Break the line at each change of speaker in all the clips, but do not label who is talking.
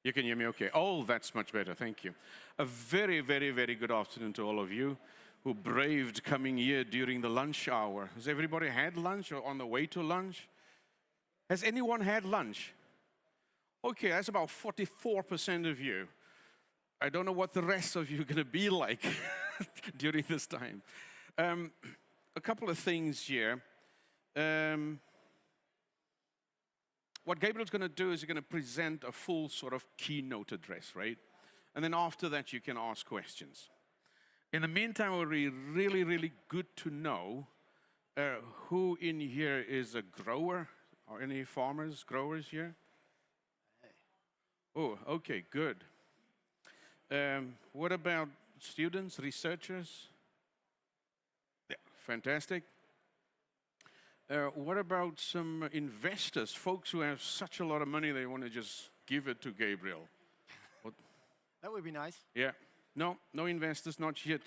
You can hear me okay. Oh, that's much better. Thank you. A very, very, very good afternoon to all of you who braved coming here during the lunch hour. Has everybody had lunch or on the way to lunch? Has anyone had lunch? Okay, that's about 44% of you. I don't know what the rest of you are going to be like during this time. A couple of things here. What Gabriel's going to do is he's going to present a full sort of keynote address, right? And then after that, you can ask questions. In the meantime, it would be really, really good to know who in here is a grower. Are any farmers, growers here? Oh, okay, good. What about students, researchers? Yeah, fantastic. What about some investors, folks who have such a lot of money they want to just give it to Gabriel?
That would be nice.
Yeah, no investors, not yet.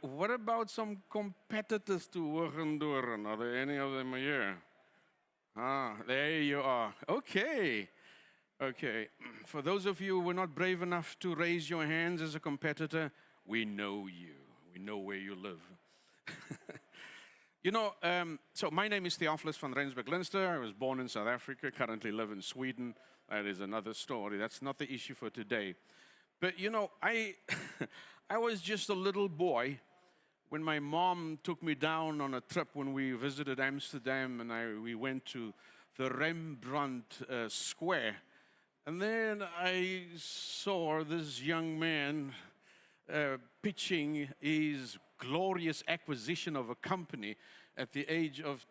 What about some competitors to Hoogendoorn? Are there any of them here? Ah, there you are. Okay. Okay. For those of you who were not brave enough to raise your hands as a competitor, we know you. We know where you live. You know, so my name is Theophilus van Rensburg-Leinster. I was born in South Africa, currently live in Sweden. That is another story. That's not the issue for today. But you know, I was just a little boy when my mom took me down on a trip when we visited Amsterdam, and we went to the Rembrandt Square. And then I saw this young man pitching his glorious acquisition of a company at the age of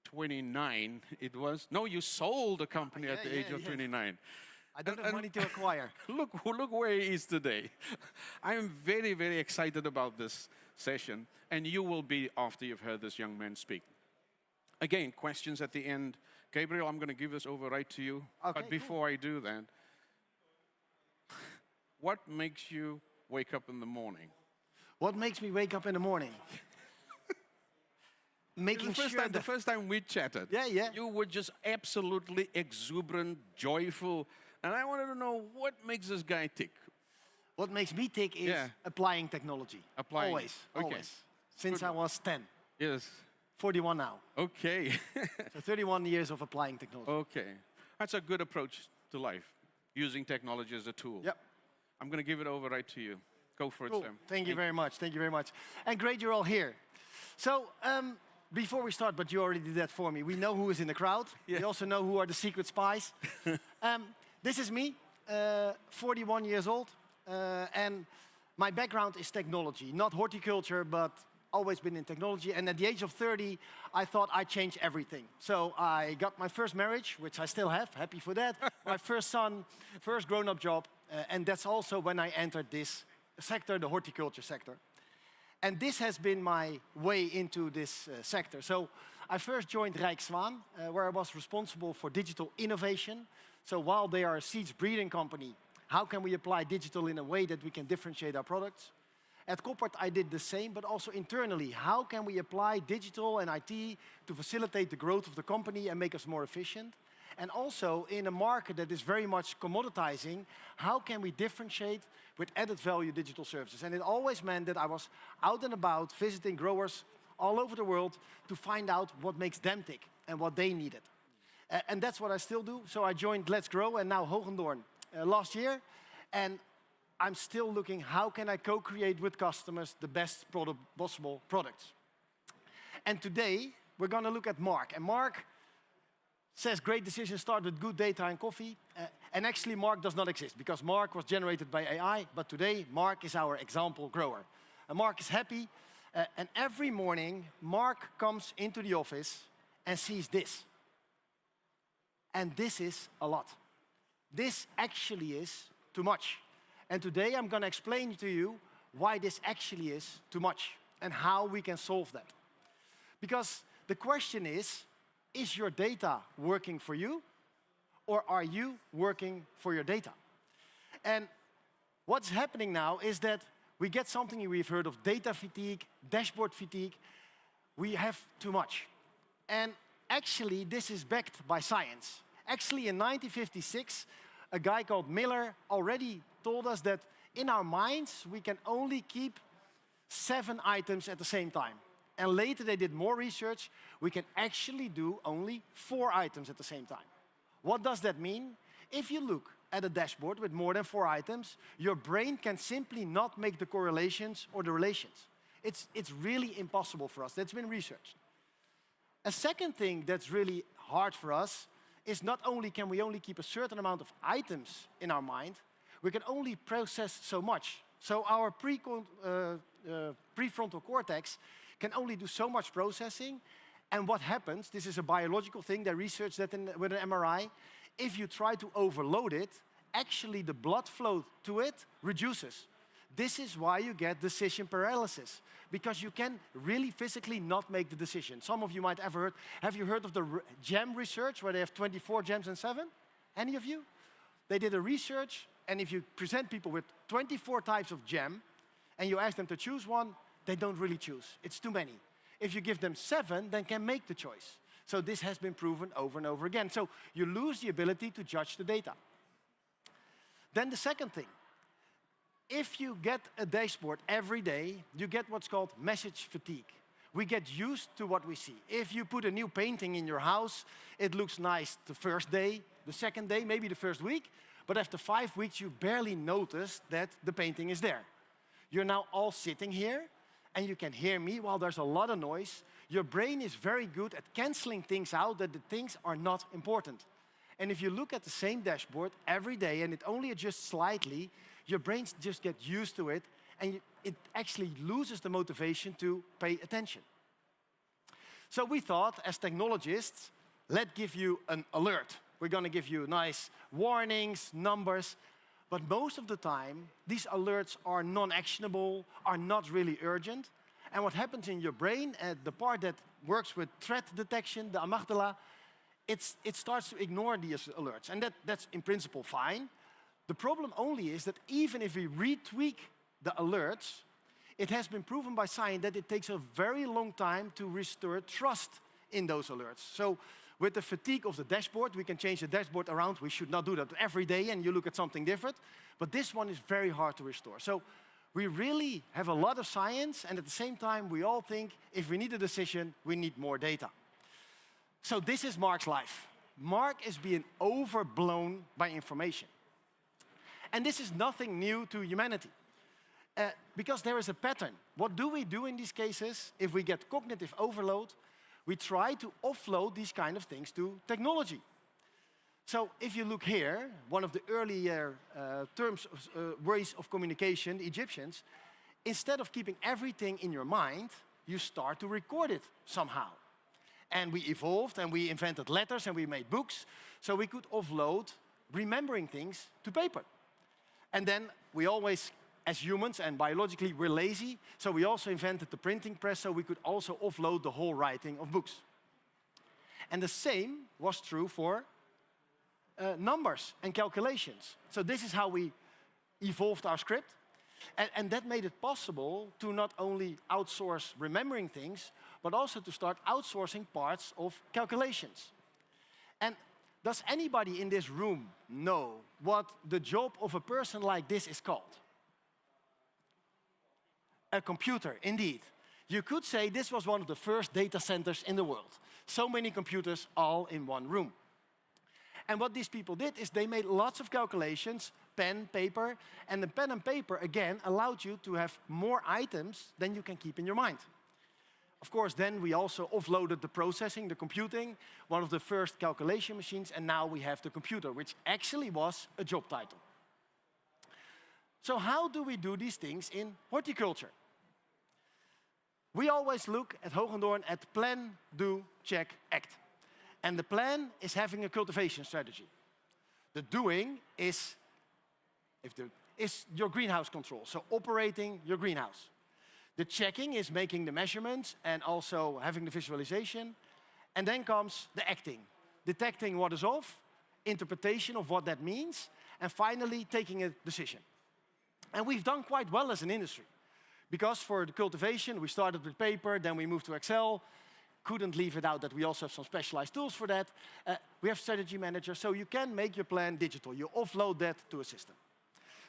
29, it was. No, you sold a company at the age of 29.
I don't have money to acquire.
Look where he is today. I am very, very excited about this session, and you will be after you've heard this young man speak. Again, questions at the end. Gabriel, I'm going to give this over right to you.
Okay,
but before I do that, what makes you wake up in the morning?
What makes me wake up in the morning? Making sure
the first time we chatted,
yeah.
You were just absolutely exuberant, joyful, and I wanted to know what makes this guy tick.
What makes me tick is applying technology.
Applying.
Always,
okay.
always. Since I was 10.
Yes.
41 now.
Okay.
So 31 years of applying technology.
Okay. That's a good approach to life, using technology as a tool.
Yep.
I'm going to give it over right to you. Go for
Cool.
it, Sam.
Thank you very much. Thank you very much. And great you're all here. So, before we start, but you already did that for me, we know who is in the crowd.
Yeah.
We also know who are the secret spies. This is me, 41 years old. And my background is technology, not horticulture, but always been in technology. And at the age of 30, I thought I'd change everything. So I got my first marriage, which I still have, happy for that. My first son, first grown-up job. And that's also when I entered this sector, the horticulture sector. And this has been my way into this sector. So I first joined Rijkswaan, where I was responsible for digital innovation. So while they are a seeds breeding company, how can we apply digital in a way that we can differentiate our products? At Koppert, I did the same, but also internally. How can we apply digital and IT to facilitate the growth of the company and make us more efficient? And also, in a market that is very much commoditizing, how can we differentiate with added value digital services? And it always meant that I was out and about visiting growers all over the world to find out what makes them tick and what they needed. And that's what I still do. So I joined LetsGrow and now Hoogendoorn last year. And I'm still looking, how can I co-create with customers the best possible products? And today, we're going to look at Mark. And Mark says great decisions start with good data and coffee. And actually, Mark does not exist, because Mark was generated by AI. But today, Mark is our example grower. And Mark is happy. And every morning, Mark comes into the office and sees this. And this is a lot. This actually is too much. And today I'm going to explain to you why this actually is too much and how we can solve that. Because the question is your data working for you, or are you working for your data? And what's happening now is that we get something we've heard of: data fatigue, dashboard fatigue. We have too much. And actually, this is backed by science. Actually, in 1956, a guy called Miller already told us that in our minds, we can only keep 7 items at the same time. And later they did more research. We can actually do only 4 items at the same time. What does that mean? If you look at a dashboard with more than 4 items, your brain can simply not make the correlations or the relations. It's really impossible for us. That's been researched. A second thing that's really hard for us is not only can we only keep a certain amount of items in our mind, we can only process so much. So our prefrontal cortex can only do so much processing. And what happens, this is a biological thing, they researched that with an MRI, if you try to overload it, actually the blood flow to it reduces. This is why you get decision paralysis, because you can really physically not make the decision. Some of you might have heard of the gem research, where they have 24 gems and 7? Any of you? They did a research, and if you present people with 24 types of gem, and you ask them to choose one, they don't really choose. It's too many. If you give them 7, then can make the choice. So this has been proven over and over again. So you lose the ability to judge the data. Then the second thing, if you get a dashboard every day, you get what's called message fatigue. We get used to what we see. If you put a new painting in your house, it looks nice the first day, the second day, maybe the first week, but after 5 weeks, you barely notice that the painting is there. You're now all sitting here, and you can hear me while there's a lot of noise. Your brain is very good at canceling things out, that the things are not important. And if you look at the same dashboard every day and it only adjusts slightly, your brain just gets used to it, and it actually loses the motivation to pay attention. So we thought, as technologists, let's give you an alert. We're going to give you nice warnings, numbers, but most of the time, these alerts are non-actionable, are not really urgent. And what happens in your brain, the part that works with threat detection, the amygdala, it starts to ignore these alerts. And that's in principle fine. The problem only is that even if we retweak the alerts, it has been proven by science that it takes a very long time to restore trust in those alerts. So with the fatigue of the dashboard, we can change the dashboard around. We should not do that every day and you look at something different. But this one is very hard to restore. So we really have a lot of science, and at the same time, we all think if we need a decision, we need more data. So this is Mark's life. Mark is being overblown by information. And this is nothing new to humanity, because there is a pattern. What do we do in these cases? If we get cognitive overload, we try to offload these kind of things to technology. So if you look here, one of the earlier ways of communication, the Egyptians, instead of keeping everything in your mind, you start to record it somehow. And we evolved, and we invented letters, and we made books, so we could offload remembering things to paper. And then we always, as humans and biologically, we're lazy, so we also invented the printing press, so we could also offload the whole writing of books. And the same was true for numbers and calculations. So this is how we evolved our script. And that made it possible to not only outsource remembering things, but also to start outsourcing parts of calculations. And does anybody in this room know what the job of a person like this is called? A computer, indeed. You could say this was one of the first data centers in the world. So many computers all in one room. And what these people did is they made lots of calculations, pen, paper, and the pen and paper, again, allowed you to have more items than you can keep in your mind. Of course, then we also offloaded the processing, the computing, one of the first calculation machines, and now we have the computer, which actually was a job title. So how do we do these things in horticulture? We always look at Hoogendoorn at plan, do, check, act. And the plan is having a cultivation strategy. The doing is your greenhouse control, so operating your greenhouse. The checking is making the measurements and also having the visualization. And then comes the acting, detecting what is off, interpretation of what that means, and finally taking a decision. And we've done quite well as an industry, because for the cultivation, we started with paper, then we moved to Excel. couldn't leave it out that we also have some specialized tools for that. We have strategy manager, so you can make your plan digital. You offload that to a system.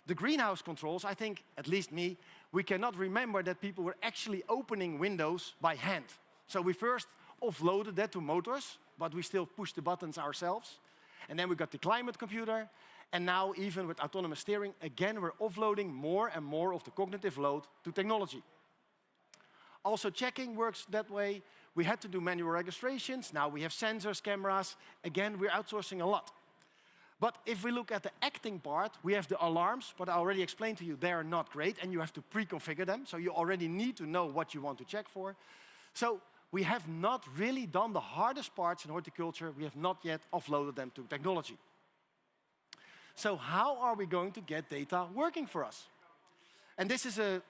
The greenhouse controls, I think, at least me, we cannot remember that people were actually opening windows by hand. So we first offloaded that to motors, but we still push the buttons ourselves. And then we got the climate computer. And now, even with autonomous steering, again, we're offloading more and more of the cognitive load to technology. Also, checking works that way. We had to do manual registrations. Now we have sensors, cameras. Again, we're outsourcing a lot. But if we look at the acting part, we have the alarms, but I already explained to you, they are not great, and you have to pre-configure them. So you already need to know what you want to check for. So we have not really done the hardest parts in horticulture. We have not yet offloaded them to technology. So how are we going to get data working for us? And this is a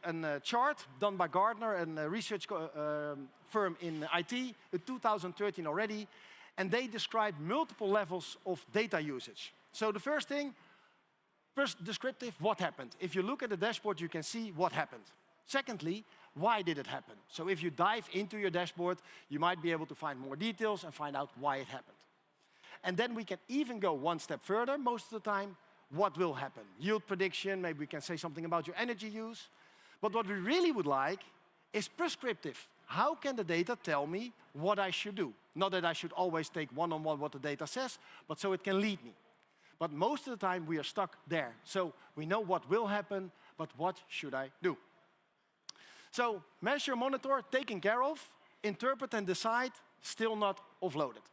chart done by Gartner, a research firm in IT, in 2013 already. And they describe multiple levels of data usage. So the first thing, first descriptive, what happened? If you look at the dashboard, you can see what happened. Secondly, why did it happen? So if you dive into your dashboard, you might be able to find more details and find out why it happened. And then we can even go one step further, most of the time, what will happen? Yield prediction, maybe we can say something about your energy use. But what we really would like is prescriptive. How can the data tell me what I should do? Not that I should always take one-on-one what the data says, but so it can lead me. But most of the time we are stuck there. So we know what will happen, but what should I do? So measure, monitor, taken care of, interpret and decide, still not offloaded.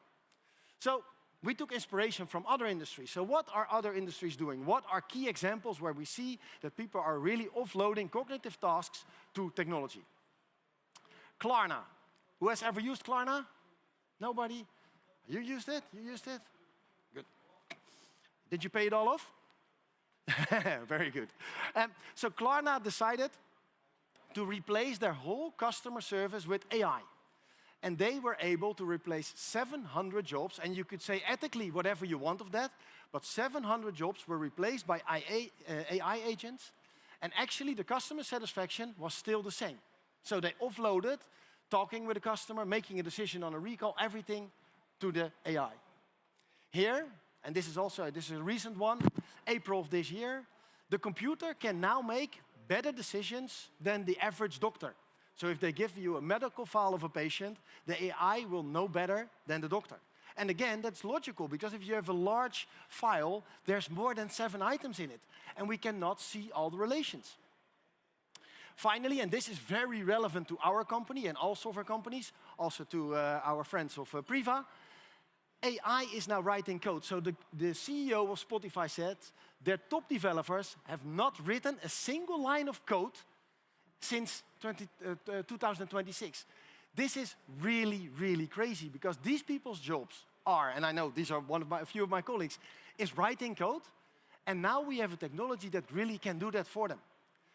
So we took inspiration from other industries. So what are other industries doing? What are key examples where we see that people are really offloading cognitive tasks to technology? Klarna. Who has ever used Klarna? Nobody? You used it? You used it? Good. Did you pay it all off? Very good. So Klarna decided to replace their whole customer service with AI. And they were able to replace 700 jobs, and you could say ethically whatever you want of that, but 700 jobs were replaced by AI agents, and actually the customer satisfaction was still the same. So they offloaded talking with the customer, making a decision on a recall, everything to the AI. Here, and this is a recent one, April of this year, the computer can now make better decisions than the average doctor. So if they give you a medical file of a patient, the AI will know better than the doctor. And again, that's logical, because if you have a large file, there's more than 7 items in it, and we cannot see all the relations. Finally, and this is very relevant to our company and all software companies, also to our friends of Priva, AI is now writing code. So the CEO of Spotify said their top developers have not written a single line of code since 2026. This is really, really crazy, because these people's jobs are, and I know these are a few of my colleagues, is writing code, and now we have a technology that really can do that for them.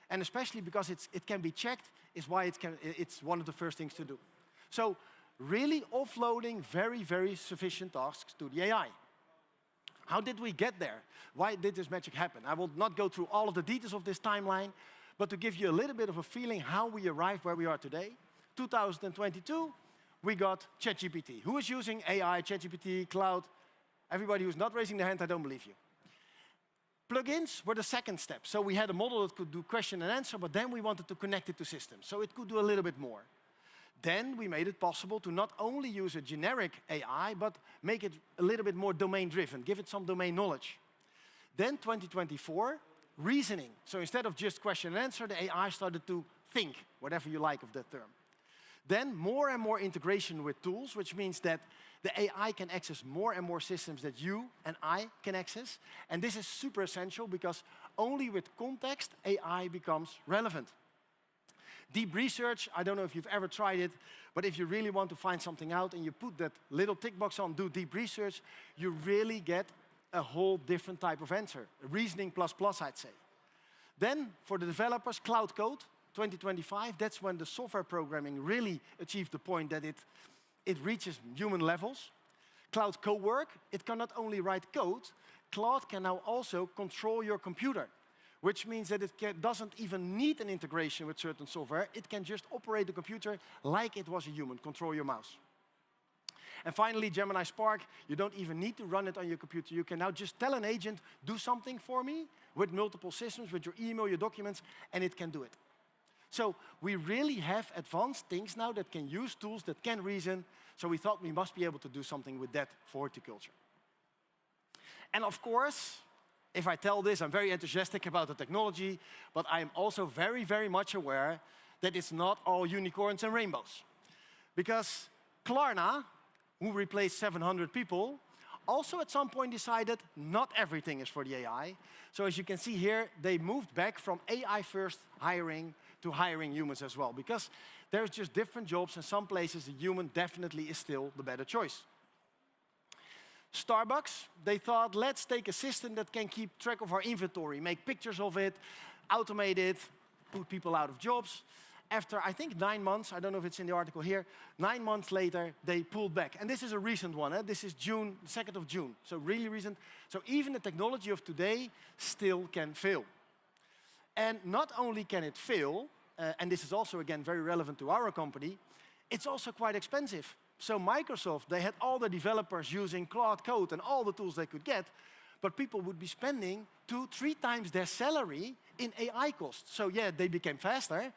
And especially because it can be checked, is why it's one of the first things to do. So really offloading very, very sufficient tasks to the AI. How did we get there? Why did this magic happen? I will not go through all of the details of this timeline, but to give you a little bit of a feeling how we arrived where we are today, 2022, we got ChatGPT. Who is using AI, ChatGPT, cloud? Everybody who's not raising their hand, I don't believe you. Plugins were the second step. So we had a model that could do question and answer, but then we wanted to connect it to systems, so it could do a little bit more. Then we made it possible to not only use a generic AI, but make it a little bit more domain-driven, give it some domain knowledge. Then 2024, reasoning. So instead of just question and answer, the AI started to think, whatever you like of that term. Then more and more integration with tools, which means that the AI can access more and more systems that you and I can access. And this is super essential, because only with context, AI becomes relevant. Deep research, I don't know if you've ever tried it, but if you really want to find something out and you put that little tick box on, do deep research, you really get a whole different type of answer. Reasoning plus plus, I'd say. Then for the developers, cloud code, 2025, that's when the software programming really achieved the point that it reaches human levels. Cloud co-work, it can not only write code, Cloud can now also control your computer, which means that it doesn't even need an integration with certain software. It can just operate the computer like it was a human, control your mouse. And finally, Gemini Spark, you don't even need to run it on your computer. You can now just tell an agent, do something for me with multiple systems, with your email, your documents, and it can do it. So we really have advanced things now that can use tools, that can reason. So we thought we must be able to do something with that for horticulture. And of course, if I tell this, I'm very enthusiastic about the technology, but I'm also very, very much aware that it's not all unicorns and rainbows. Because Klarna, who replaced 700 people, also at some point decided not everything is for the AI. So as you can see here, they moved back from AI-first hiring to hiring humans as well, because there's just different jobs, and some places a human definitely is still the better choice. Starbucks, they thought, let's take a system that can keep track of our inventory, make pictures of it, automate it, put people out of jobs. After, I think, 9 months, I don't know if it's in the article here, 9 months later, they pulled back. And this is a recent one. This is June, 2nd of June, so really recent. So even the technology of today still can fail. And not only can it fail, and this is also, again, very relevant to our company, it's also quite expensive. So Microsoft, they had all the developers using Cloud Code and all the tools they could get, but people would be spending 2-3 times their salary in AI costs. So yeah, they became faster,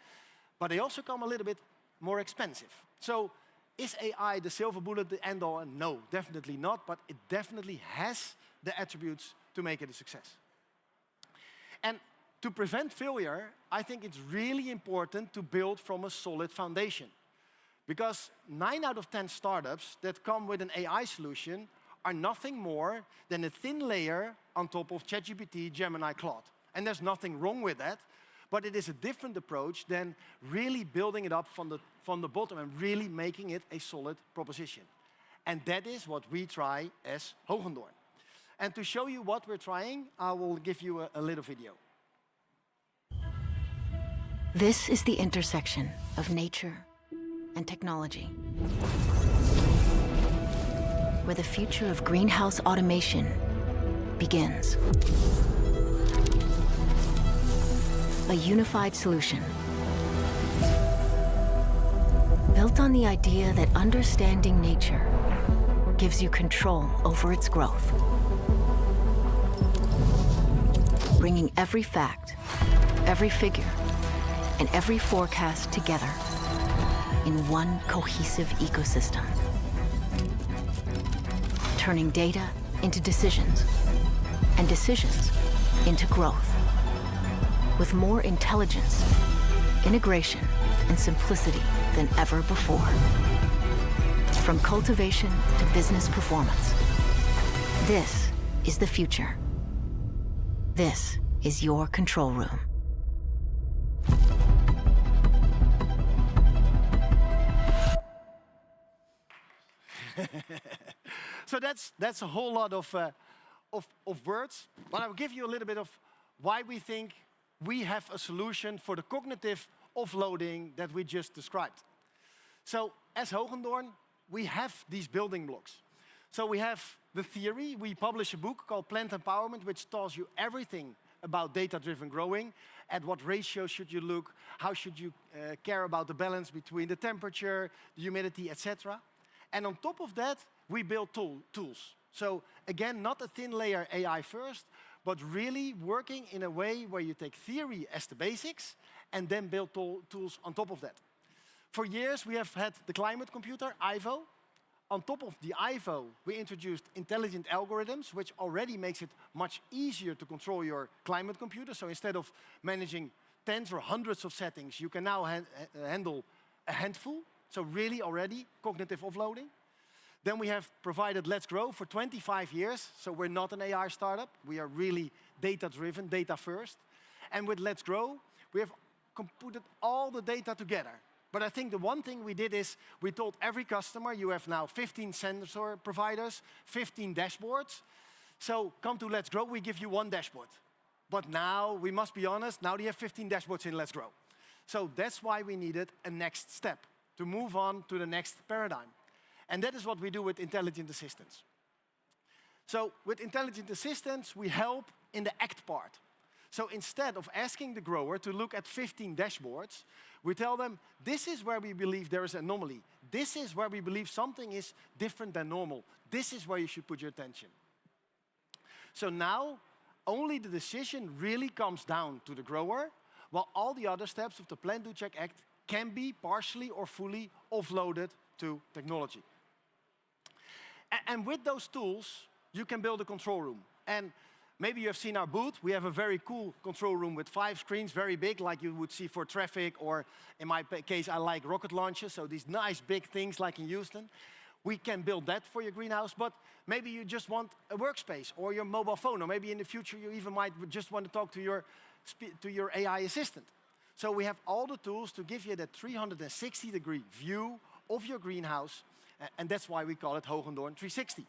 but they also come a little bit more expensive. So is AI the silver bullet, the end all? No, definitely not, but it definitely has the attributes to make it a success. And to prevent failure, I think it's really important to build from a solid foundation. Because 9 out of 10 startups that come with an AI solution are nothing more than a thin layer on top of ChatGPT, Gemini, Claude. And there's nothing wrong with that, but it is a different approach than really building it up from the bottom and really making it a solid proposition. And that is what we try as Hoogendoorn. And to show you what we're trying, I will give you a little video.
This is the intersection of nature and technology, where the future of greenhouse automation begins. A unified solution built on the idea that understanding nature gives you control over its growth, bringing every fact, every figure, and every forecast together in one cohesive ecosystem, turning data into decisions and decisions into growth, with more intelligence, integration, and simplicity than ever before. From cultivation to business performance, this is the future. This is your control room.
So that's a whole lot of words, but I'll give you a little bit of why we think we have a solution for the cognitive offloading that we just described. So as Hoogendoorn, we have these building blocks. So we have the theory. We publish a book called Plant Empowerment, which tells you everything about data-driven growing. At what ratio should you look? How should you care about the balance between the temperature, the humidity, etc. And on top of that, we build tools. So again, not a thin layer AI first, but really working in a way where you take theory as the basics and then build tools on top of that. For years, we have had the climate computer, IVO. On top of the IVO, we introduced intelligent algorithms, which already makes it much easier to control your climate computer. So instead of managing tens or hundreds of settings, you can now handle a handful. So really already cognitive offloading. Then we have provided LetsGrow for 25 years. So we're not an AI startup. We are really data-driven, data first. And with LetsGrow, we have computed all the data together. But I think the one thing we did is we told every customer, you have now 15 sensor providers, 15 dashboards. So come to LetsGrow, we give you one dashboard. But now, we must be honest, now they have 15 dashboards in LetsGrow. So that's why we needed a next step to move on to the next paradigm. And that is what we do with intelligent assistants. So with intelligent assistants, we help in the act part. So instead of asking the grower to look at 15 dashboards, we tell them, this is where we believe there is an anomaly. this is where we believe something is different than normal. This is where you should put your attention. So now, only the decision really comes down to the grower, while all the other steps of the Plan, Do, Check, Act can be partially or fully offloaded to technology. And with those tools, you can build a control room. And maybe you have seen our booth. We have a very cool control room with 5 screens, very big, like you would see for traffic, or in my case, I like rocket launches, so these nice big things like in Houston. We can build that for your greenhouse, but maybe you just want a workspace or your mobile phone, or maybe in the future you even might just want to talk to your AI assistant. So we have all the tools to give you that 360-degree view of your greenhouse, and that's why we call it Hoogendoorn 360.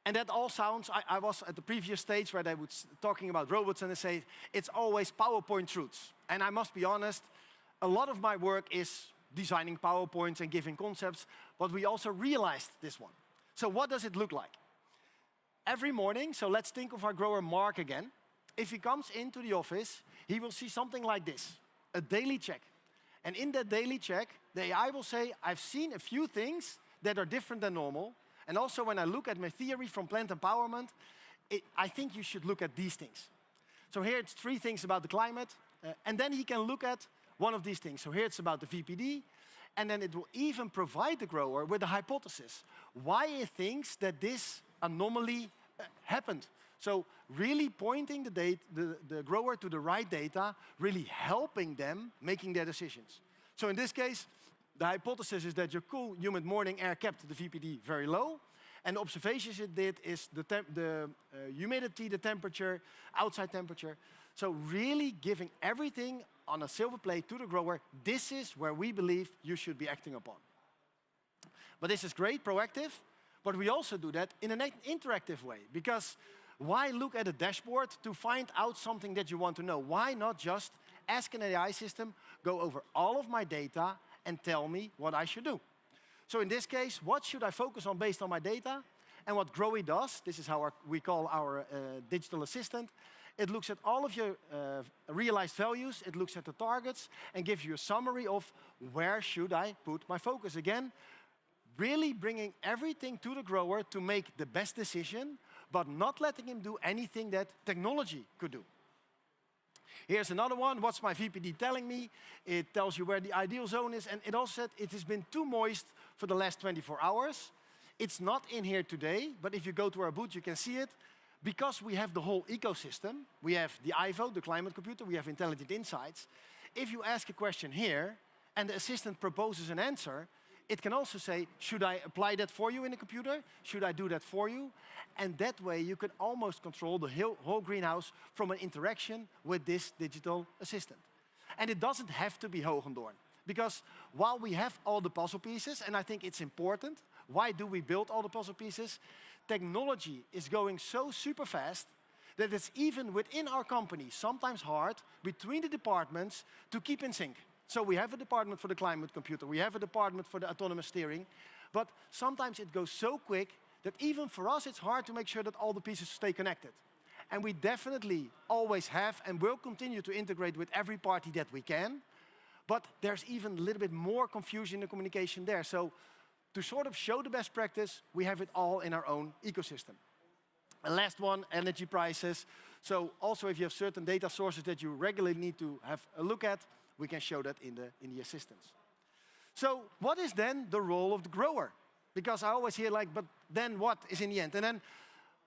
And that all sounds, I was at the previous stage where they were talking about robots and they say, it's always PowerPoint truths. And I must be honest, a lot of my work is designing PowerPoints and giving concepts, but we also realized this one. So what does it look like? Every morning, so let's think of our grower Mark again. If he comes into the office, he will see something like this, a daily check. And in that daily check, the AI will say, I've seen a few things that are different than normal. And also when I look at my theory from plant empowerment, I think you should look at these things. So here it's 3 things about the climate, and then he can look at one of these things. So here it's about the VPD, and then it will even provide the grower with a hypothesis. Why it thinks that this anomaly happened. So really pointing the grower to the right data, really helping them making their decisions. So in this case, the hypothesis is that your cool, humid morning air kept the VPD very low. And the observations it did is the humidity, the temperature, outside temperature. So really giving everything on a silver plate to the grower, this is where we believe you should be acting upon. But this is great, proactive, but we also do that in an interactive way. Because why look at a dashboard to find out something that you want to know? Why not just ask an AI system, go over all of my data, and tell me what I should do? So in this case, what should I focus on based on my data? And what Growy does, this is how we call our digital assistant, it looks at all of your realized values, it looks at the targets, and gives you a summary of where should I put my focus. Again, really bringing everything to the grower to make the best decision, but not letting him do anything that technology could do. Here's another one. What's my VPD telling me? It tells you where the ideal zone is, and it also said it has been too moist for the last 24 hours. It's not in here today, but if you go to our booth, you can see it. Because we have the whole ecosystem, we have the IVO, the climate computer, we have intelligent insights. If you ask a question here, and the assistant proposes an answer, it can also say, should I apply that for you in the computer? Should I do that for you? And that way you can almost control the whole greenhouse from an interaction with this digital assistant. And it doesn't have to be Hoogendoorn. Because while we have all the puzzle pieces, and I think it's important, why do we build all the puzzle pieces? Technology is going so super fast that it's even within our company sometimes hard between the departments to keep in sync. So we have a department for the climate computer, we have a department for the autonomous steering, but sometimes it goes so quick that even for us it's hard to make sure that all the pieces stay connected. And we definitely always have and will continue to integrate with every party that we can, but there's even a little bit more confusion in the communication there. So to sort of show the best practice, we have it all in our own ecosystem. And last one, energy prices. So also if you have certain data sources that you regularly need to have a look at, we can show that in the assistance. So what is then the role of the grower? Because I always hear like, but then what is in the end? And then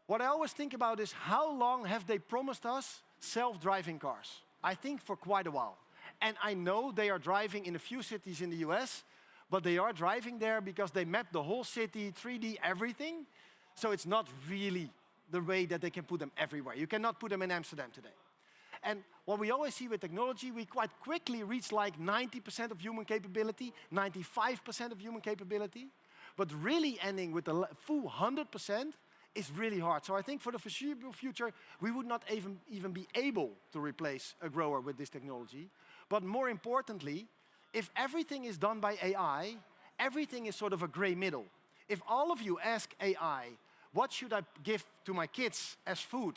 what I always think about is how long have they promised us self-driving cars? I think for quite a while. And I know they are driving in a few cities in the US, but they are driving there because they mapped the whole city, 3D, everything. So it's not really the way that they can put them everywhere. You cannot put them in Amsterdam today. And what we always see with technology, we quite quickly reach like 90% of human capability, 95% of human capability. But really ending with the full 100% is really hard. So I think for the foreseeable future, we would not even be able to replace a grower with this technology. But more importantly, if everything is done by AI, everything is sort of a gray middle. If all of you ask AI, what should I give to my kids as food,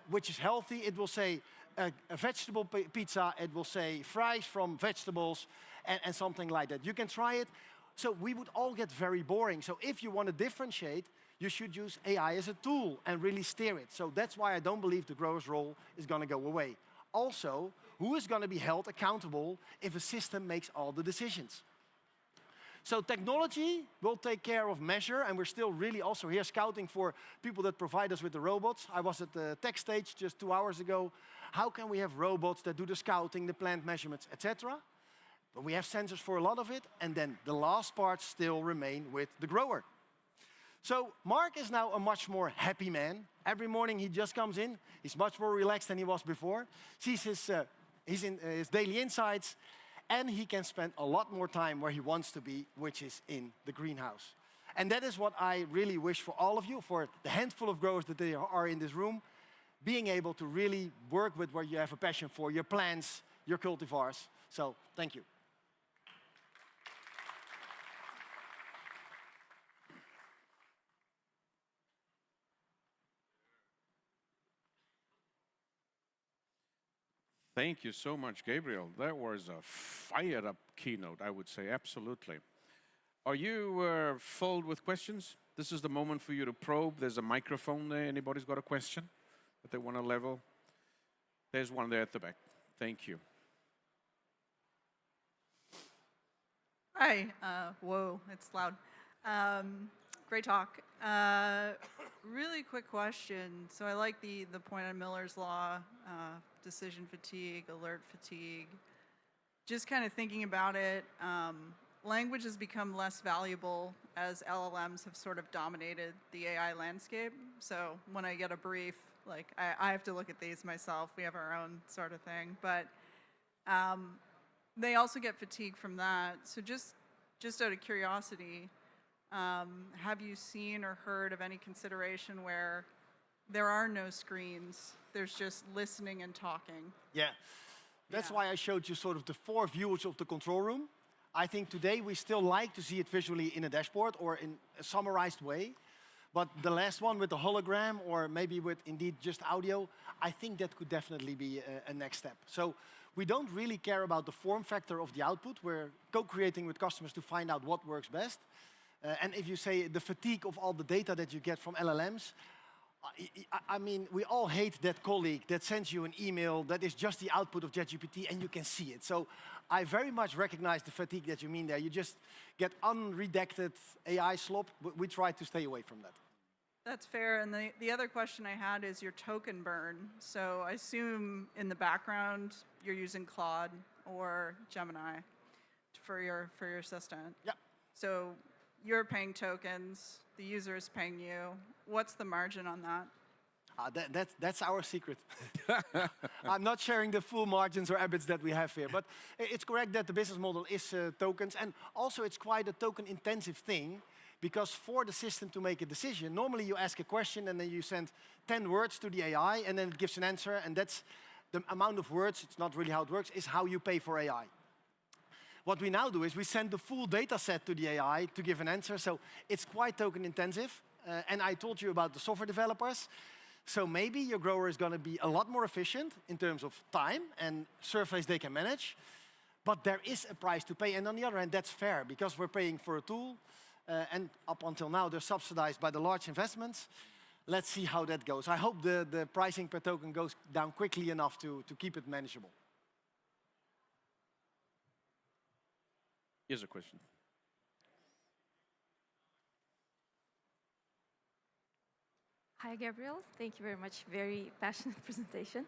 which is healthy, it will say a vegetable pizza, it will say fries from vegetables, and something like that. You can try it. So we would all get very boring. So if you want to differentiate, you should use AI as a tool and really steer it. So that's why I don't believe the grower's role is going to go away. Also, who is going to be held accountable if a system makes all the decisions? So technology will take care of measure, and we're still really also here scouting for people that provide us with the robots. I was at the tech stage just 2 hours ago. How can we have robots that do the scouting, the plant measurements, etc.? But we have sensors for a lot of it, and then the last parts still remain with the grower. So Mark is now a much more happy man. Every morning he just comes in. He's much more relaxed than he was before. Sees his daily insights, and he can spend a lot more time where he wants to be, which is in the greenhouse. And that is what I really wish for all of you, for the handful of growers that there are in this room, being able to really work with what you have a passion for, your plants, your cultivars. So thank you.
Thank you so much, Gabriel. That was a fired-up keynote, I would say, absolutely. Are you filled with questions? This is the moment for you to probe. There's a microphone there. Anybody's got a question that they want to level? There's one there at the back. Thank you.
Hi. Whoa, it's loud. Great talk. Really quick question. So I like the point on Miller's Law, decision fatigue, alert fatigue. Just kind of thinking about it, language has become less valuable as LLMs have sort of dominated the AI landscape. So when I get a brief, like I have to look at these myself. We have our own sort of thing. But they also get fatigue from that. So just out of curiosity, have you seen or heard of any consideration where there are no screens, there's just listening and talking?
Yeah, that's why I showed you sort of the 4 views of the control room. I think today we still like to see it visually in a dashboard or in a summarized way. But the last one with the hologram or maybe with indeed just audio, I think that could definitely be a next step. So we don't really care about the form factor of the output. We're co-creating with customers to find out what works best. And if you say the fatigue of all the data that you get from LLMs, I mean, we all hate that colleague that sends you an email that is just the output of ChatGPT and you can see it. So I very much recognize the fatigue that you mean there. You just get unredacted AI slop. We try to stay away from that.
That's fair. And the other question I had is your token burn. So I assume in the background you're using Claude or Gemini for your assistant.
Yeah.
So you're paying tokens, the user is paying you. What's the margin on that?
That's our secret. I'm not sharing the full margins or EBITs that we have here, but it's correct that the business model is tokens, and also it's quite a token-intensive thing, because for the system to make a decision, normally you ask a question and then you send 10 words to the AI and then it gives an answer, and that's the amount of words, it's not really how it works, is how you pay for AI. What we now do is we send the full data set to the AI to give an answer, so it's quite token intensive. And I told you about the software developers. So maybe your grower is going to be a lot more efficient in terms of time and surface they can manage. But there is a price to pay. And on the other hand, that's fair because we're paying for a tool. And up until now, they're subsidized by the large investments. Let's see how that goes. I hope the pricing per token goes down quickly enough to keep it manageable.
Here's a question.
Hi, Gabriel. Thank you very much. Very passionate presentation.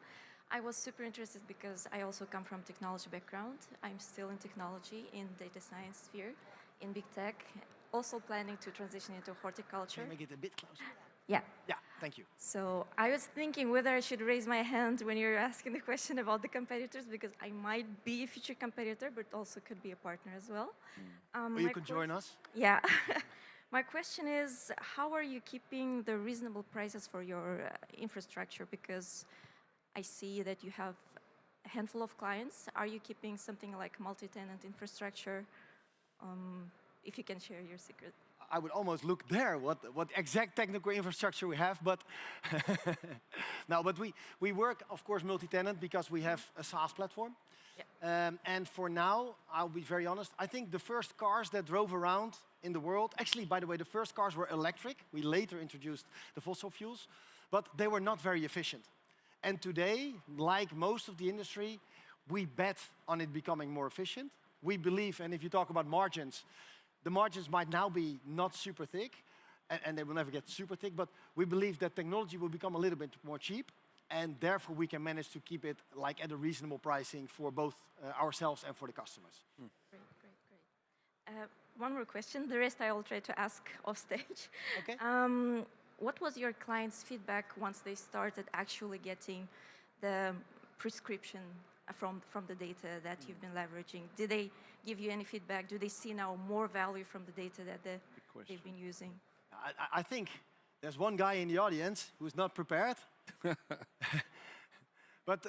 I was super interested because I also come from technology background. I'm still in technology, in data science sphere, in big tech. Also planning to transition into horticulture.
Can you make it a bit closer?
Yeah.
Yeah, thank you.
So I was thinking whether I should raise my hand when you're asking the question about the competitors, because I might be a future competitor, but also could be a partner as well.
Or you could join us.
Yeah. My question is, how are you keeping the reasonable prices for your infrastructure? Because I see that you have a handful of clients. Are you keeping something like multi-tenant infrastructure? If you can share your secret.
I would almost look there, what exact technical infrastructure we have, but no, but we work, of course, multi-tenant because we have a SaaS platform. And for now, I'll be very honest, I think the first cars that drove around in the world, actually, by the way, the first cars were electric. We later introduced the fossil fuels, but they were not very efficient. And today, like most of the industry, we bet on it becoming more efficient. We believe, and if you talk about margins, the margins might now be not super thick, and they will never get super thick, but we believe that technology will become a little bit more cheap, and therefore we can manage to keep it like at a reasonable pricing for both ourselves and for the customers.
Great. One more question. The rest I will try to ask off stage.
Okay.
What was your clients' feedback once they started actually getting the prescription from the data that you've been leveraging? Did they give you any feedback? Do they see now more value from the data that they've been using?
I think there's one guy in the audience who's not prepared. But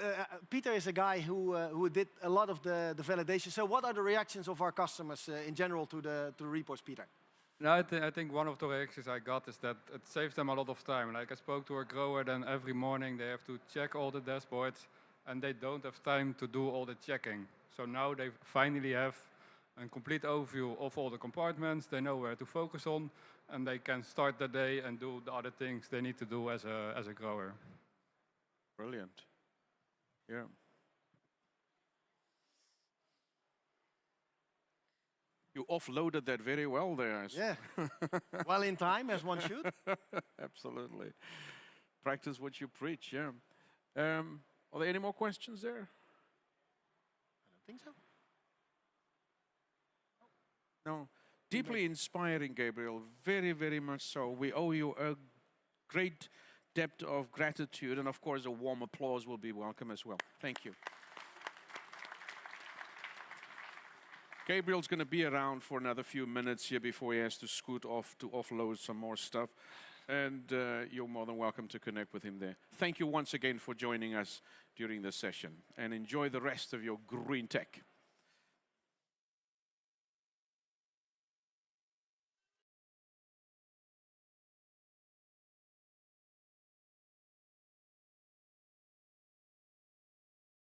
Peter is a guy who did a lot of the validation. So what are the reactions of our customers in general to the reports, Peter?
No, I think one of the reactions I got is that it saves them a lot of time. Like I spoke to a grower, then every morning they have to check all the dashboards, and they don't have time to do all the checking. So now they finally have a complete overview of all the compartments. They know where to focus on, and they can start the day and do the other things they need to do as a grower.
Brilliant. Yeah. You offloaded that very well there.
Yeah. Well in time, as one should.
Absolutely. Practice what you preach, yeah. Are there any more questions there?
I don't think so.
No. Deeply inspiring, Gabriel. Very, very much so. We owe you a great depth of gratitude, and of course a warm applause will be welcome as well. Thank you. Gabriel's going to be around for another few minutes here before he has to scoot off to offload some more stuff. And you're more than welcome to connect with him there. Thank you once again for joining us during this session. And enjoy the rest of your green tech.